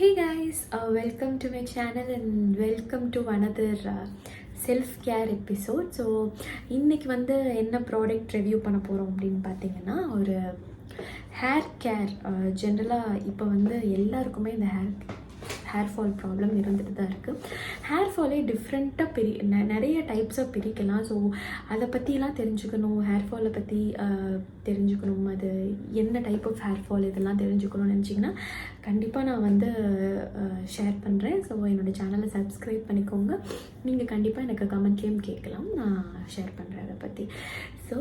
Hey guys, welcome to my channel and welcome to another self-care episode. So இன்றைக்கி வந்து என்ன product review பண்ண போகிறோம் அப்படின்னு பார்த்தீங்கன்னா, ஒரு ஹேர் கேர். ஜென்ரலாக இப்போ வந்து எல்லாருக்குமே இந்த ஹேர் ஃபால் ப்ராப்ளம் இருந்துட்டு தான் இருக்குது. ஹேர் ஃபாலே டிஃப்ரெண்ட்டாக நிறைய டைப்ஸாக பிரிக்கலாம். ஸோ அதை பற்றிலாம் தெரிஞ்சுக்கணும், ஹேர் ஃபாலை பற்றி தெரிஞ்சுக்கணும், அது என்ன டைப் ஆஃப் ஹேர் ஃபால் இதெல்லாம் தெரிஞ்சுக்கணும்னு நினச்சிங்கன்னா கண்டிப்பாக நான் வந்து ஷேர் பண்ணுறேன். ஸோ என்னோடய சேனலை சப்ஸ்கிரைப் பண்ணிக்கோங்க. நீங்கள் கண்டிப்பாக எனக்கு கமெண்ட்லேயும் கேட்கலாம், நான் ஷேர் பண்ணுறேன் அதை பற்றி. ஸோ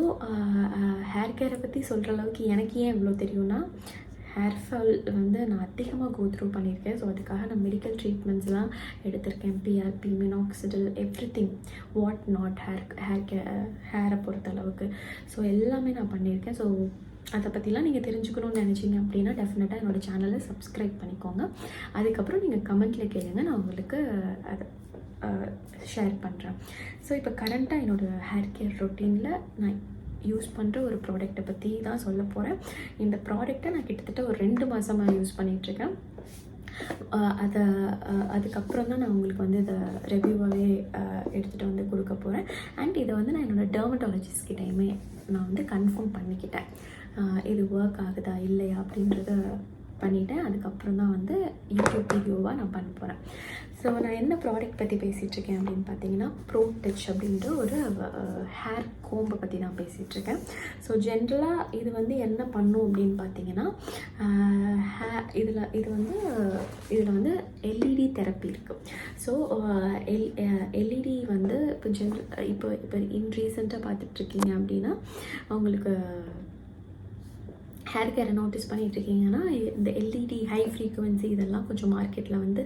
ஹேர் கேரை பற்றி சொல்கிற அளவுக்கு எனக்கு ஏன் இவ்வளோ தெரியும்னா, ஹேர் ஃபால் வந்து நான் அதிகமாக கோ த்ரூ பண்ணியிருக்கேன். ஸோ அதுக்காக நான் மெடிக்கல் ட்ரீட்மெண்ட்ஸ்லாம் எடுத்திருக்கேன். PRP, minoxidil, everything what not ஹேரை பொறுத்தளவுக்கு. ஸோ எல்லாமே நான் பண்ணியிருக்கேன். ஸோ அதை பற்றிலாம் நீங்கள் தெரிஞ்சுக்கணும்னு நினச்சிங்க அப்படின்னா டெஃபினட்டாக என்னோடய சேனலை சப்ஸ்கிரைப் பண்ணிக்கோங்க. அதுக்கப்புறம் நீங்கள் கமெண்ட்டில் கேளுங்க, நான் உங்களுக்கு அதை ஷேர் பண்ணுறேன். ஸோ இப்போ கரண்ட்டாக என்னோடய ஹேர் கேர் ரொட்டீனில் நான் யூஸ் பண்ணுற ஒரு ப்ராடக்ட்டை பற்றி தான் சொல்ல போகிறேன். இந்த ப்ராடக்ட்டை நான் கிட்டத்தட்ட ஒரு 2 மாதமாக யூஸ் பண்ணிகிட்ருக்கேன். அதுக்கப்புறம் தான் நான் உங்களுக்கு வந்து இதை ரிவ்யூவாகவே எடுத்துகிட்டு வந்து கொடுக்க போகிறேன். அண்ட் இதை வந்து நான் என்னோடய டெர்மட்டாலஜிஸ்ட் கிட்டையுமே நான் வந்து கன்ஃபார்ம் பண்ணிக்கிட்டேன், இது ஒர்க் ஆகுதா இல்லையா அப்படின்றத பண்ணிவிட்டேன். அதுக்கப்புறம் தான் வந்து யூடியூப் வீடியோவாக நான் பண்ண போகிறேன். ஸோ நான் என்ன ப்ராடக்ட் பற்றி பேசிகிட்ருக்கேன் அப்படின்னு பார்த்தீங்கன்னா, ப்ரோ டச் அப்படின்ற ஒரு ஹேர் கோம்பை பற்றி தான் பேசிகிட்ருக்கேன். ஸோ ஜென்ரலாக இது வந்து என்ன பண்ணும் அப்படின்னு பார்த்தீங்கன்னா, இதில் வந்து எல்இடி தெரப்பி இருக்குது. ஸோ எல்இடி வந்து இப்போ இன் ரீசெண்டாக பார்த்துட்ருக்கீங்க அப்படின்னா, அவங்களுக்கு ஹேர் கேரை நோட்டீஸ் பண்ணிகிட்ருக்கீங்கன்னா, இந்த எல்இடி ஹை ஃப்ரீக்குவென்சி இதெல்லாம் கொஞ்சம் மார்க்கெட்டில் வந்து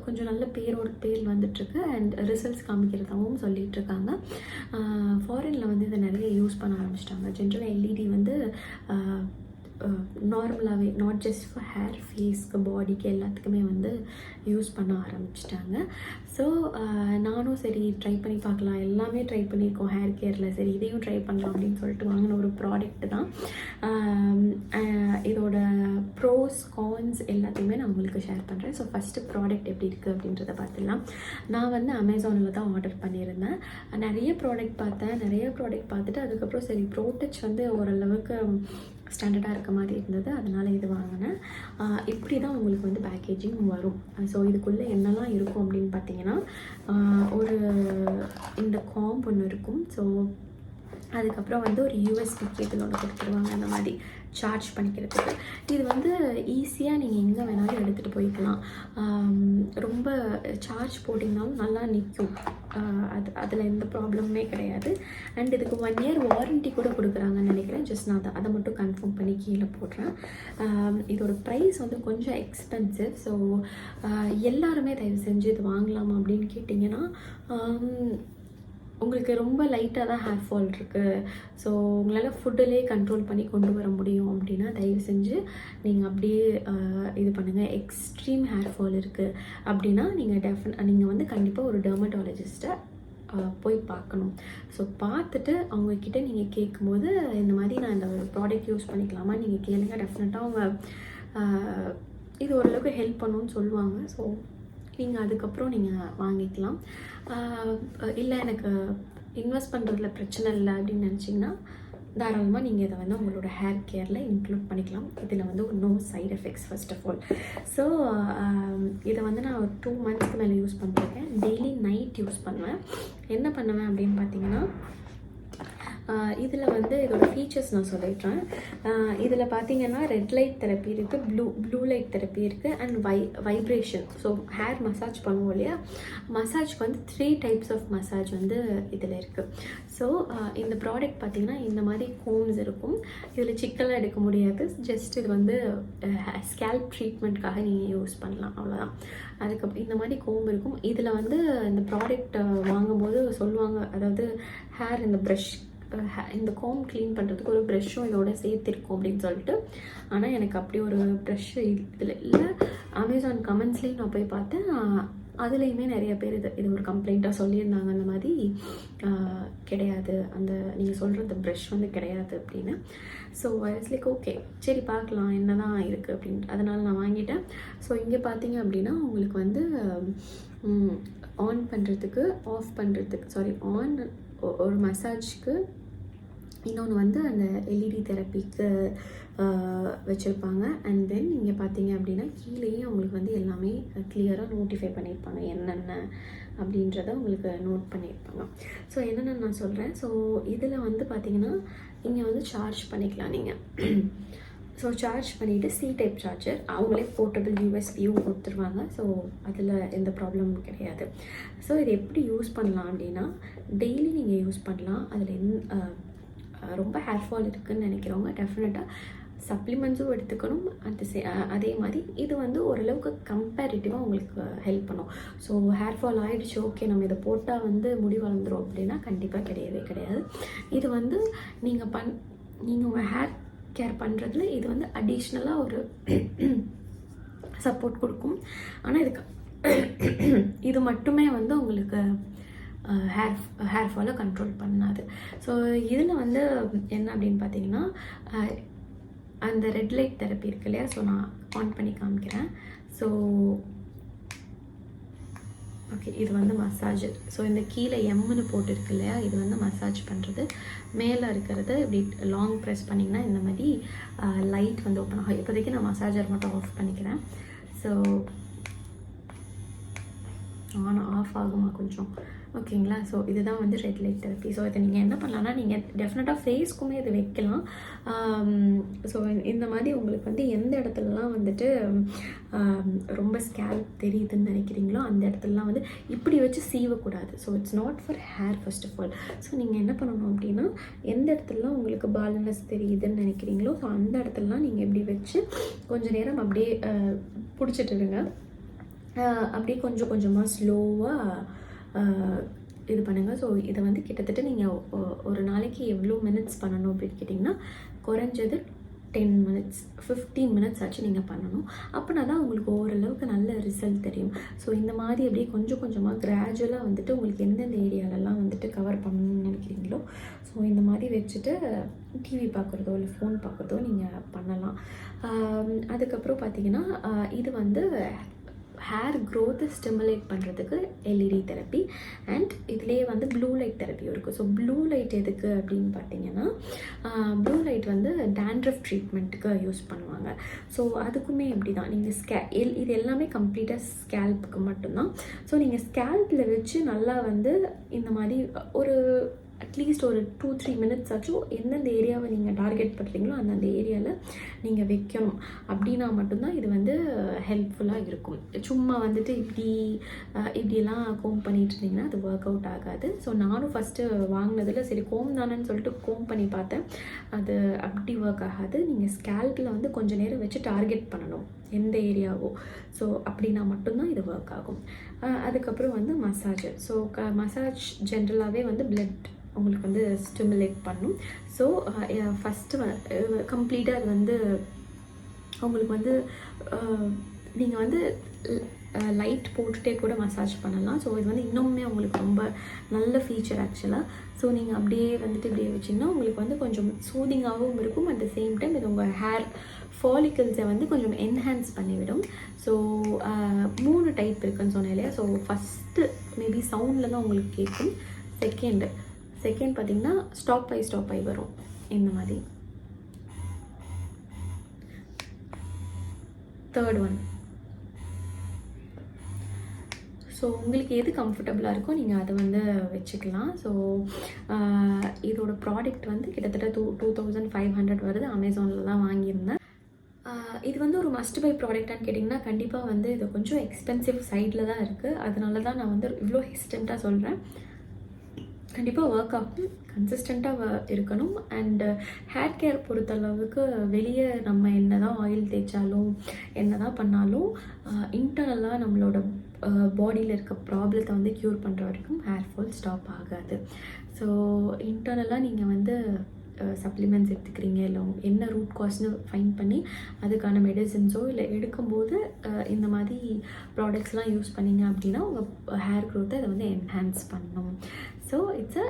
கொஞ்சம் நல்ல பேர் வந்துட்டுருக்கு. அண்ட் ரிசல்ட்ஸ் காமிக்கிறதாகவும் சொல்லிகிட்ருக்காங்க. ஃபாரினில் வந்து இதை நிறைய யூஸ் பண்ண ஆரம்பிச்சிட்டாங்க. ஜென்ரலாக எல்இடி வந்து நார்மலாகவே நாட் ஜஸ்ட் ஃபார் ஹேர், ஃபேஸ்க்கு, பாடிக்கு எல்லாத்துக்குமே வந்து யூஸ் பண்ண ஆரம்பிச்சிட்டாங்க. ஸோ நானும் சரி ட்ரை பண்ணி பார்க்கலாம், எல்லாமே ட்ரை பண்ணியிருக்கோம் ஹேர் கேரில், சரி இதையும் ட்ரை பண்ணலாம் அப்படின்னு சொல்லிட்டு வாங்கின ஒரு ப்ராடக்ட் தான். இதோட ப்ரோஸ் கான்ஸ் எல்லாத்தையுமே நான் உங்களுக்கு ஷேர் பண்ணுறேன். ஸோ ஃபஸ்ட்டு ப்ராடக்ட் எப்படி இருக்குது அப்படின்றத பார்த்துடலாம். நான் வந்து அமேசானில் தான் ஆர்டர் பண்ணியிருந்தேன். நிறைய ப்ராடக்ட் பார்த்துட்டு அதுக்கப்புறம் சரி ப்ரோ டச் வந்து ஓரளவுக்கு ஸ்டாண்டர்டாக இருக்க மாதிரி இருந்தது, அதனால் இது வாங்கினேன். இப்படி தான் உங்களுக்கு வந்து பேக்கேஜிங் வரும். ஸோ இதுக்குள்ளே என்னெல்லாம் இருக்கும் அப்படின்னு பார்த்தீங்கன்னா, இந்த காம்ப் ஒன்று இருக்கும். ஸோ அதுக்கப்புறம் வந்து ஒரு யூஎஸ்பி கேபிள் ஒன்று கொடுத்துருவாங்க, அந்த மாதிரி சார்ஜ் பண்ணிக்கிறதுக்கு. இது வந்து ஈஸியாக நீங்கள் எங்கே வேணாலும் எடுத்துகிட்டு போய்க்கலாம். ரொம்ப சார்ஜ் போட்டிங்கனாலும் நல்லா நிற்கும், அதில் எந்த ப்ராப்ளமுமே கிடையாது. அண்ட் இதுக்கு 1 year வாரண்ட்டி கூட கொடுக்குறாங்கன்னு நினைக்கிறேன். ஜஸ்ட் நான் அதை மட்டும் கன்ஃபார்ம் பண்ணி கீழே போடுறேன். இதோட ப்ரைஸ் வந்து கொஞ்சம் எக்ஸ்பென்சிவ். ஸோ எல்லாருமே தயவு செஞ்சு இது வாங்கலாமா அப்படின்னு கேட்டிங்கன்னா, உங்களுக்கு ரொம்ப லைட்டாக தான் ஹேர் ஃபால் இருக்குது, ஸோ உங்களால் ஃபுட்டிலே கண்ட்ரோல் பண்ணி கொண்டு வர முடியும் அப்படின்னா தயவு செஞ்சு நீங்கள் அப்படியே இது பண்ணுங்கள். எக்ஸ்ட்ரீம் ஹேர் ஃபால் இருக்குது அப்படின்னா நீங்கள் வந்து கண்டிப்பாக ஒரு டெர்மட்டாலஜிஸ்ட்டை போய் பார்க்கணும். ஸோ பார்த்துட்டு அவங்கக்கிட்ட நீங்கள் கேட்கும்போது, இந்த மாதிரி நான் இந்த ஒரு ப்ராடக்ட் யூஸ் பண்ணிக்கலாமா நீங்கள் கேளுங்க. டெஃபினட்டாக அவங்க இது ஓரளவுக்கு ஹெல்ப் பண்ணணும்னு சொல்லுவாங்க. ஸோ நீங்கள் அதுக்கப்புறம் நீங்கள் வாங்கிக்கலாம். இல்லை எனக்கு இன்வெஸ்ட் பண்ணுறதுல பிரச்சனை இல்லை அப்படின்னு நினச்சிங்கன்னா தாராளமாக நீங்கள் இதை வந்து உங்களோட ஹேர் கேரில் இன்க்ளூட் பண்ணிக்கலாம். இதில் வந்து no side effects first of all. So இதை வந்து நான் ஒரு 2 months மேலே யூஸ் பண்ணிருக்கேன். டெய்லி நைட் யூஸ் பண்ணுவேன். என்ன பண்ணுவேன் அப்படின்னு பார்த்தீங்கன்னா, இதில் வந்து இதோட ஃபீச்சர்ஸ் நான் சொல்லிடுறேன். இதில் பார்த்தீங்கன்னா ரெட் லைட் தெரப்பி இருக்குது, ப்ளூ லைட் தெரப்பி இருக்குது, and vibration. So hair massage பண்ணுவோம் இல்லையா, மசாஜ்க்கு வந்து 3 types ஆஃப் மசாஜ் வந்து இதில் இருக்குது. ஸோ இந்த ப்ராடக்ட் பார்த்திங்கன்னா இந்த மாதிரி கோம்ஸ் இருக்கும். இதில் சிக்கெல்லாம் எடுக்க முடியாது, ஜஸ்ட் இது வந்து ஸ்கேல்ப் ட்ரீட்மெண்ட்காக நீங்கள் யூஸ் பண்ணலாம், அவ்வளோதான். அதுக்கப்புறம் இந்த மாதிரி கோம் இருக்கும். இதில் வந்து இந்த ப்ராடக்ட் வாங்கும்போது சொல்லுவாங்க, அதாவது ஹேர் இந்த கோம் க்ளீன் பண்ணுறதுக்கு ஒரு ப்ரெஷ்ஷும் இதோட சேர்த்திருக்கும் அப்படின்னு சொல்லிட்டு. ஆனால் எனக்கு அப்படி ஒரு ப்ரெஷ் இதில் இல்லை. அமேசான் கமெண்ட்ஸ்லேயும் நான் போய் பார்த்தேன், அதுலேயுமே நிறைய பேர் இது ஒரு கம்ப்ளைண்ட்டாக சொல்லியிருந்தாங்க, அந்த மாதிரி கிடையாது, அந்த நீங்கள் சொல்கிற அந்த ப்ரஷ் வந்து கிடையாது அப்படின்னு. ஸோ இட்ஸ் லைக் ஓகே, சரி பார்க்கலாம் என்ன தான் இருக்குது அப்படின்ட்டு, அதனால் நான் வாங்கிட்டேன். ஸோ இங்கே பார்த்தீங்க அப்படின்னா உங்களுக்கு வந்து ஆன் பண்ணுறதுக்கு, ஆஃப் பண்ணுறதுக்கு, ஆன் ஒரு மசாஜ்க்கு, இன்னொன்று வந்து அந்த எல்இடி தெரப்பிக்கு வச்சுருப்பாங்க. அண்ட் தென் இங்கே பார்த்தீங்க அப்படின்னா கீழேயே உங்களுக்கு வந்து எல்லாமே கிளியராக நோட்டிஃபை பண்ணியிருப்பாங்க, என்னென்ன அப்படின்றத உங்களுக்கு நோட் பண்ணியிருப்பாங்க. ஸோ என்னென்ன நான் சொல்கிறேன். ஸோ இதில் வந்து பார்த்தீங்கன்னா இங்கே வந்து சார்ஜ் பண்ணிக்கலாம் நீங்கள். ஸோ சார்ஜ் பண்ணிவிட்டு சி டைப் சார்ஜர், அவங்களே போர்ட்டபிள் யூஎஸ்பியும் கொடுத்துருவாங்க. ஸோ அதில் எந்த ப்ராப்ளமும் கிடையாது. ஸோ இது எப்படி யூஸ் பண்ணலாம் அப்படின்னா, டெய்லி நீங்கள் யூஸ் பண்ணலாம். அதில் ரொம்ப ஹேர் ஃபால் இருக்குதுன்னு நினைக்கிறவங்க டெஃபினட்டாக சப்ளிமெண்ட்ஸும் எடுத்துக்கணும். அதே மாதிரி இது வந்து ஓரளவுக்கு கம்பேரிட்டிவாக உங்களுக்கு ஹெல்ப் பண்ணும். ஸோ ஹேர் ஃபால் ஆகிடுச்சு, ஓகே நம்ம இதை போட்டால் வந்து முடி வளர்ந்துரும் அப்படின்னா கண்டிப்பாக கிடையவே கிடையாது. இது வந்து நீங்கள் உங்கள் ஹேர் கேர் பண்ணுறதுல இது வந்து அடிஷ்னலாக ஒரு சப்போர்ட் கொடுக்கும். ஆனால் இது மட்டுமே வந்து உங்களுக்கு ஹேர் ஃபாலை கண்ட்ரோல் பண்ணாது. ஸோ இதில் வந்து என்ன அப்படின்னு பார்த்தீங்கன்னா, அந்த ரெட் லைட் தெரப்பி இருக்கு இல்லையா, ஸோ நான் ஆன் பண்ணி காமிக்கிறேன். ஸோ ஓகே, இது வந்து மசாஜ். ஸோ இந்த கீழே எம்முன்னு போட்டுருக்கு இல்லையா, இது வந்து மசாஜ் பண்ணுறது. மேலே இருக்கிறது இப்படி லாங் ப்ரெஸ் பண்ணிங்கன்னா இந்த மாதிரி லைட் வந்து ஓப்பன் ஆகும். இப்போதைக்கு நான் மசாஜர் மட்டும் ஆஃப் பண்ணிக்கிறேன். ஸோ ஆஃப் ஆகுமா கொஞ்சம், ஓகேங்களா. ஸோ இதுதான் வந்து ரெட் லைட் தெரப்பி. ஸோ இதை நீங்கள் என்ன பண்ணலான்னா, நீங்கள் டெஃபினட்டாக ஃபேஸ்க்குமே இது வைக்கலாம். ஸோ இந்த மாதிரி உங்களுக்கு வந்து எந்த இடத்துலலாம் வந்துட்டு ரொம்ப ஸ்கேல்ப் தெரியுதுன்னு நினைக்கிறீங்களோ அந்த இடத்துலலாம் வந்து இப்படி வச்சு சீவக்கூடாது. So it's not for hair first of all. So நீங்கள் என்ன பண்ணணும் அப்படின்னா, எந்த இடத்துலலாம் உங்களுக்கு பால்னஸ் தெரியுதுன்னு நினைக்கிறீங்களோ ஸோ அந்த இடத்துலலாம் நீங்கள் இப்படி வச்சு கொஞ்சம் நேரம் அப்படியே பிடிச்சிட்டு இருங்க. அப்படியே கொஞ்சம் கொஞ்சமாக ஸ்லோவாக இது பண்ணுங்கள். ஸோ இதை வந்து கிட்டத்தட்ட நீங்கள் ஒரு நாளைக்கு எவ்வளோ மினிட்ஸ் பண்ணணும் அப்படின்னு கேட்டிங்கன்னா, குறைஞ்சது 10 minutes 15 minutes ஆச்சு நீங்கள் பண்ணணும். அப்படின்னா தான் உங்களுக்கு ஓரளவுக்கு நல்ல ரிசல்ட் தெரியும். ஸோ இந்த மாதிரி அப்படியே கொஞ்சம் கொஞ்சமாக கிராஜுவலாக வந்துட்டு உங்களுக்கு எந்தெந்த ஏரியாலெல்லாம் வந்துட்டு கவர் பண்ணணும்னு நினைக்கிறீங்களோ ஸோ இந்த மாதிரி வச்சுட்டு டிவி பார்க்குறதோ இல்லை ஃபோன் பார்க்குறதோ நீங்கள் பண்ணலாம். அதுக்கப்புறம் பார்த்தீங்கன்னா இது வந்து ஹேர் க்ரோத்தை ஸ்டிமுலேட் பண்ணுறதுக்கு எல்இடி தெரப்பி அண்ட் இதுலேயே வந்து ப்ளூ லைட் தெரப்பியும் இருக்குது. ஸோ ப்ளூ லைட் எதுக்கு அப்படின்னு பார்த்தீங்கன்னா, ப்ளூ லைட் வந்து டேண்ட்ரஃப் ட்ரீட்மெண்ட்டுக்கு யூஸ் பண்ணுவாங்க. ஸோ அதுக்குமே இப்படி தான் நீங்கள் இது எல்லாமே கம்ப்ளீட்டாக ஸ்கேல்ப்புக்கு மட்டும்தான். ஸோ நீங்கள் ஸ்கேல்ப்பில் வச்சு நல்லா வந்து இந்த மாதிரி ஒரு அட்லீஸ்ட் ஒரு 2-3 minutes ஆச்சும் எந்தெந்த ஏரியாவை நீங்கள் டார்கெட் பண்ணுறீங்களோ அந்தந்த ஏரியாவில் நீங்கள் வைக்கணும். அப்படின்னா மட்டும்தான் இது வந்து ஹெல்ப்ஃபுல்லாக இருக்கும். சும்மா வந்துட்டு இப்படியெல்லாம் கோம் பண்ணிட்டு இருந்தீங்கன்னா அது ஒர்க் அவுட் ஆகாது. ஸோ நானும் ஃபஸ்ட்டு வாங்கினதில் சரி கோம் தானேன்னு சொல்லிட்டு கோம் பண்ணி பார்த்தேன், அது அப்படி ஒர்க் ஆகாது. நீங்கள் ஸ்கேல்பில் வந்து கொஞ்சம் நேரம் வச்சு டார்கெட் பண்ணணும் எந்த ஏரியாவோ. ஸோ அப்படின்னா மட்டும்தான் இது ஒர்க் ஆகும். அதுக்கப்புறம் வந்து மசாஜ். ஸோ மசாஜ் ஜென்ரலாகவே வந்து பிளட் உங்களுக்கு வந்து ஸ்டிமுலேட் பண்ணும். ஸோ ஃபஸ்ட்டு கம்ப்ளீட்டாக அது வந்து உங்களுக்கு வந்து நீங்கள் வந்து லைட் போட்டுகிட்டே கூட மசாஜ் பண்ணலாம். ஸோ இது வந்து இன்னுமே உங்களுக்கு ரொம்ப நல்ல ஃபீச்சர் ஆக்சுவலாக. ஸோ நீங்கள் அப்படியே வந்துட்டு இப்படியே வச்சிங்கன்னா உங்களுக்கு வந்து கொஞ்சம் சூதிங்காகவும் இருக்கும். அட் த சேம் டைம் இது உங்கள் ஹேர் ஃபாலிக்கல்ஸை வந்து கொஞ்சம் என்ஹான்ஸ் பண்ணிவிடும். ஸோ 3 டைப் இருக்குன்னு சொன்னேன் இல்லையா. ஸோ ஃபஸ்ட்டு மேபி சவுண்டில் தான் உங்களுக்கு கேட்கும். செகண்ட் பார்த்தீங்கன்னா ஸ்டாப் பை வரும் இந்த மாதிரி. Third one. ஸோ உங்களுக்கு எது கம்ஃபர்டபுளாக இருக்கோ நீங்கள் அதை வந்து வச்சுக்கலாம். ஸோ இதோட ப்ராடக்ட் வந்து கிட்டத்தட்ட 2500 வருது. அமேசானில் தான் வாங்கியிருந்தேன். இது வந்து ஒரு மஸ்ட் பை ப்ராடக்டான்னு கேட்டிங்கன்னா கண்டிப்பாக வந்து இது கொஞ்சம் எக்ஸ்பென்சிவ் சைடில் தான் இருக்குது. அதனால தான் நான் வந்து இவ்வளோ ஹெசிடெண்ட்டாக சொல்கிறேன். கண்டிப்பாக ஒர்க் ஆகும், கன்சிஸ்டண்ட்டாக இருக்கணும். அண்டு ஹேர் கேர் பொறுத்தளவுக்கு வெளியே நம்ம என்ன தான் ஆயில் தேய்ச்சாலும் என்ன தான் பண்ணாலும் இன்டர்னலாக நம்மளோட பாடியில் இருக்க ப்ராப்ளத்தை வந்து க்யூர் பண்ணுற வரைக்கும் ஹேர் ஃபால் ஸ்டாப் ஆகாது. ஸோ இன்டர்னலாக நீங்கள் வந்து சப்ளிமெண்ட்ஸ் எடுத்துக்கிறீங்க, இல்லை என்ன ரூட் காஸ்ட்னு ஃபைண்ட் பண்ணி அதுக்கான மெடிசின்ஸோ இல்லை எடுக்கும்போது இந்த மாதிரி ப்ராடக்ட்ஸ்லாம் யூஸ் பண்ணிங்க அப்படின்னா உங்கள் ஹேர் க்ரோத்தை அதை வந்து என்ஹான்ஸ் பண்ணணும். So it's a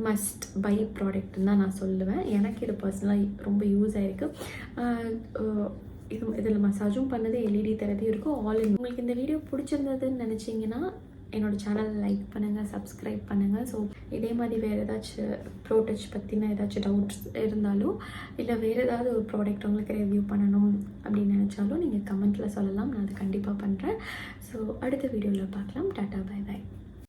must buy ப்ராடக்ட்னு தான் நான் சொல்லுவேன். எனக்கு இது பர்சனலாக ரொம்ப யூஸ் ஆகிருக்கு. இதில் மசாஜும் பண்ணுது, எல்இடி தெரப்பியும் இருக்கும், ஆல் இன். உங்களுக்கு இந்த வீடியோ பிடிச்சிருந்ததுன்னு நினச்சிங்கன்னா என்னோடய சேனலை லைக் பண்ணுங்கள், சப்ஸ்கிரைப் பண்ணுங்கள். ஸோ இதே மாதிரி வேறு ஏதாச்சும் ப்ரோடக்ட் பற்றின ஏதாச்சும் டவுட்ஸ் இருந்தாலும் இல்லை வேறு ஏதாவது ஒரு ப்ராடக்ட் உங்களுக்கு ரிவ்யூ பண்ணணும் அப்படின்னு நினச்சாலும் நீங்கள் கமெண்ட்டில் சொல்லலாம், நான் அதை கண்டிப்பாக பண்ணுறேன். ஸோ அடுத்த வீடியோவில் பார்க்கலாம். Tata, bye by.